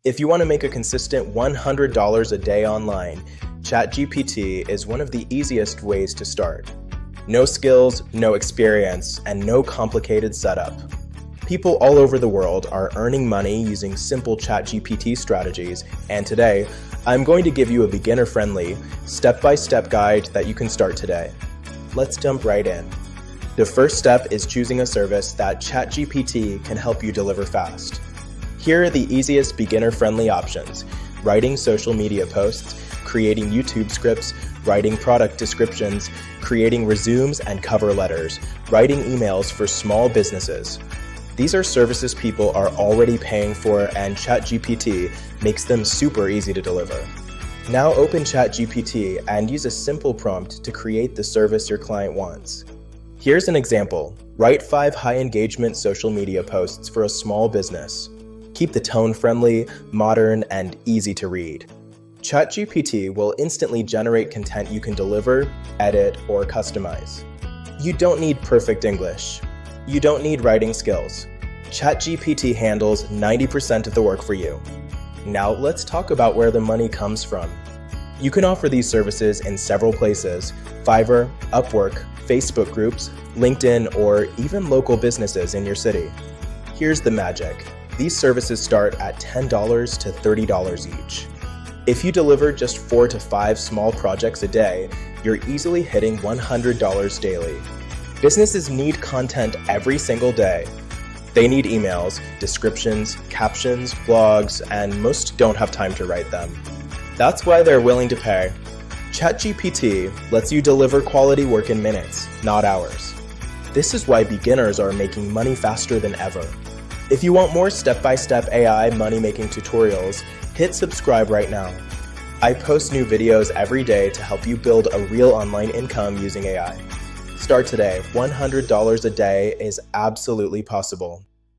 If you want to make a consistent $100 a day online, ChatGPT is one of the easiest ways to start. No skills, no experience, and no complicated setup. People all over the world are earning money using simple ChatGPT strategies, and today, I'm going to give you a beginner-friendly, step-by-step guide that you can start today. Let's jump right in. The first step is choosing a service that ChatGPT can help you deliver fast. Here are the easiest beginner-friendly options: writing social media posts, creating YouTube scripts, writing product descriptions, creating resumes and cover letters, writing emails for small businesses. These are services people are already paying for, and ChatGPT makes them super easy to deliver. Now open ChatGPT and use a simple prompt to create the service your client wants. Here's an example. Write 5 high-engagement social media posts for a small business. Keep the tone friendly, modern, and easy to read. ChatGPT will instantly generate content you can deliver, edit, or customize. You don't need perfect English. You don't need writing skills. ChatGPT handles 90% of the work for you. Now let's talk about where the money comes from. You can offer these services in several places: Fiverr, Upwork, Facebook groups, LinkedIn, or even local businesses in your city. Here's the magic. These services start at $10 to $30 each. If you deliver just 4 to 5 small projects a day, you're easily hitting $100 daily. Businesses need content every single day. They need emails, descriptions, captions, blogs, and most don't have time to write them. That's why they're willing to pay. ChatGPT lets you deliver quality work in minutes, not hours. This is why beginners are making money faster than ever. If you want more step-by-step AI money-making tutorials, hit subscribe right now. I post new videos every day to help you build a real online income using AI. Start today. $100 a day is absolutely possible.